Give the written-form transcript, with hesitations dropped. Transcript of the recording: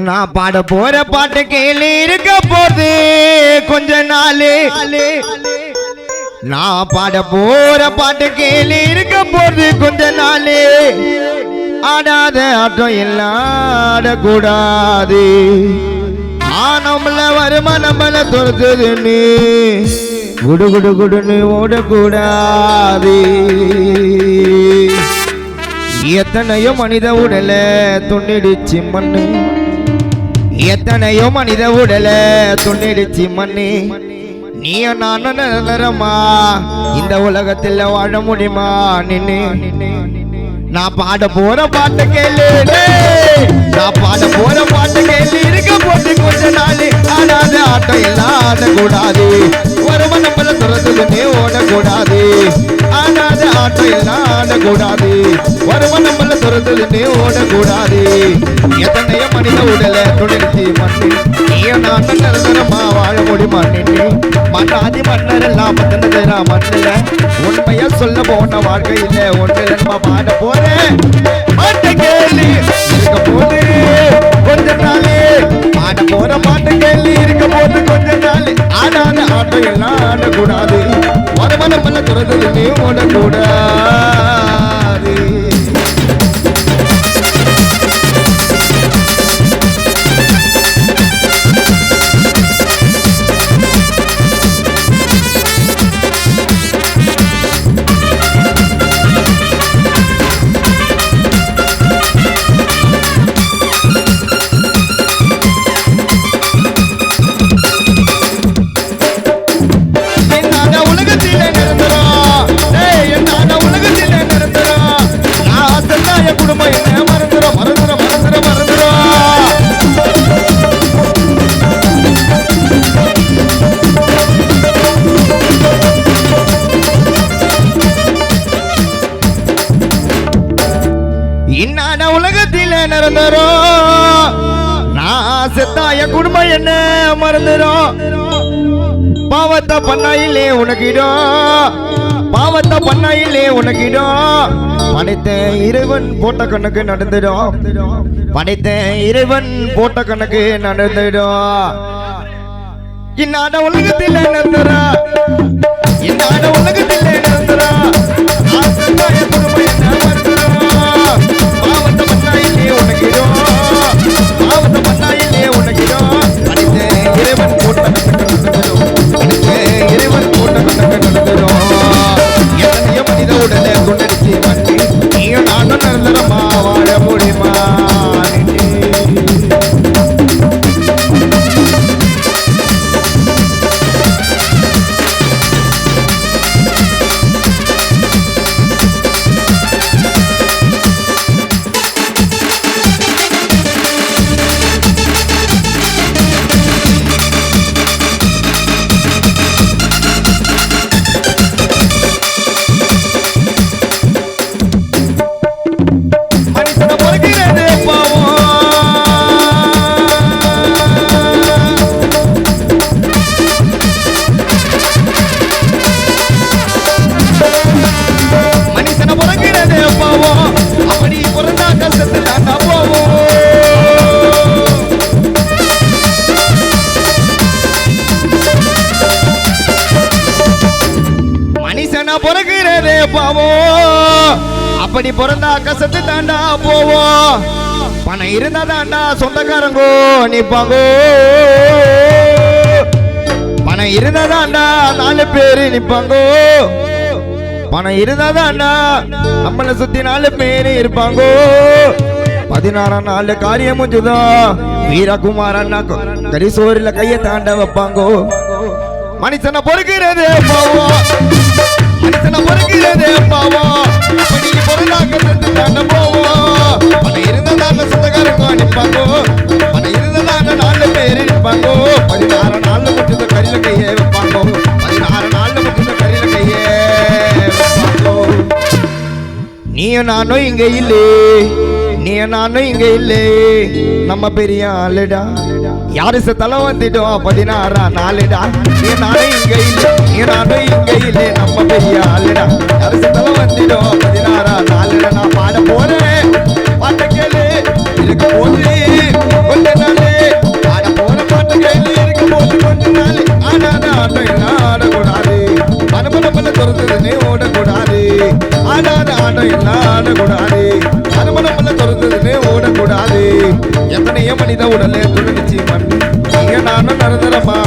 நான் பாட போற பாட்டு கேள்வி இருக்க போது கொஞ்ச நாளே. நான் பாட போற பாட்டு கேள்வி இருக்க போது கொஞ்ச நாளே. ஆடாத ஆட்டம் எல்லாம் ஆடக்கூடாது. நம்மள வருமா நம்மள துரத்துதுன்னு குடு குடு குடுன்னு ஓடக்கூடாது. எத்தனையோ மனித உடல துண்ணிடுச்சு மண்ணு. எத்தனையோ மனித உடல துண்ணிடுச்சு மண்ணு. நீய நானும் நிரந்தரமா இந்த உலகத்தில் வாழ முடியுமா நின்னு? நான் பாட போற பாட்டு கேளு. நான் பாட போற பாட்டு கேள்வி இருக்க போது கொஞ்ச நாள். ஆடாத ஆட்டம் எல்லாம் ஆடக்கூடாது. வரும நம்மள துரத்துதுன்னே ஓடக்கூடாது. ஆடாத ஆட்டம் எல்லாம் ஆடக்கூடாது. வரும நம்மள துரத்துதுன்னே ஓடக்கூடாது. எத்தனையோ மனித உடல துணிச்சு மண்ணு. நீய நானும் நிரந்தரமா வாழ முடியுமா நின்று? மன்னாதி மன்னர் எல்லாம் பத்தினதா மண்ணுல. உண்மையா சொல்ல போன வாழ்க்கையில ஒன்று நம்ம பாட போறேன் பாட்டு கேள்வி இருக்க போது கொஞ்ச நாளே. பாட போற பாட்டு கேள்வி இருக்க போது கொஞ்ச நாள். ஆடாத ஆட்டம் எல்லாம் ஆடக்கூடாது. வருமானம் பண்ண துறந்தது நீ ஓடக்கூடாது. இன்னான உலகத்தில நிரந்தரம். நான் செத்தாய குடும்பம் என்ன மறந்துடும். பாவத்தை பண்ணையிலே உனக்கிடும். பாவத்தை பண்ணையிலே உனக்கிடும். படைத்த இறைவன் போட்ட கணக்கு நடந்துடும். படைத்த இறைவன் போட்ட கணக்கு நடந்துடும். இன்னான உலகத்தில நிரந்தரம். இன்னான உலகத்தில நிரந்தரம். நான் செத்தாய குடும்பம் என்ன மறந்துடும். பாவத்தை பண்ணையிலே உனக்கிடும். பாவத்தை பண்ணையிலே உனக்கிடும். படைத்த இறைவன் போட்ட கணக்கு நடந்துடும். படைத்த இறைவன் போட்ட கணக்கு நடந்துடும். எத்தனையோ மனித உடலை கொண்டடிச்சு மண்ணி. நீயும் நானும் நிரந்தரமா வாழ முடியுமா? பிறக்கிறதே பாவோம். அப்படி பிறந்தா கசத்து தாண்டா போவோம். பணம் இருந்தா தாண்டா சொந்தக்காரங்கோ நிப்பாங்கோ. பணம் இருந்தா தாண்டா 4 பேரு நிப்பாங்கோ. பணம் இருந்தா தாண்டா நம்மளை சுத்தி 4 பேரு இருப்பாங்கோ. 16ஆம் நாள் காரியம் முடிஞ்சதோ வீரகுமார் அண்ணா கரிசோரில கையை தாண்ட வைப்பாங்கோ. மனுஷனை பொறுக்கிறதே பாவோம். மனுஷனை பொறுக்கிறதே பாவோம். அப்படி பொருளாக்க தாண்ட போவோம். பணம் இருந்ததான சொந்தக்காரங்க நிற்பாங்கோ. பணம் இருந்ததான 4 பேர் நிற்பாங்கோ. 16 நாள்ல முடிஞ்ச கரியில கையே வைப்பாங்கோ. 16 நாள்ல முடிஞ்ச கரியில கையே வைப்பாங்கோ. நீயும் நானும் இங்க இல்லே. நீ நானும் இங்க இல்லே. நம்ம பெரிய ஆளுடா. யாரு தலை வந்துட்டோம் 16ஆம் நாளுடா. நீ நானும் இங்க இல்லை. நீ நானும் இங்க இல்லை. நம்ம பெரிய ஆளுடா. யாரு தலை வந்துட்டோம் 16ஆம் நாளுடா. நான் பாட போறேன் பாட்ட கேளு. இருக்கும் போது கொஞ்ச நாளே ஆட போற பாட்டு கையில இருக்கும் போது கொஞ்ச நாளே ஆடாத ஆட்டம் எல்லாம் ஆடக்கூடாது மனமனமல்ல துறந்ததுனே ஓடக்கூடாது ஆடாத ஆட்டம் எல்லாம் ஆடக்கூடாது மனமனமல்ல துறந்ததுனே ஓடக்கூடாது எத்தனையோ மனித உடலே துணிச்சு மண் நீங்க நானும் நிரந்தரமா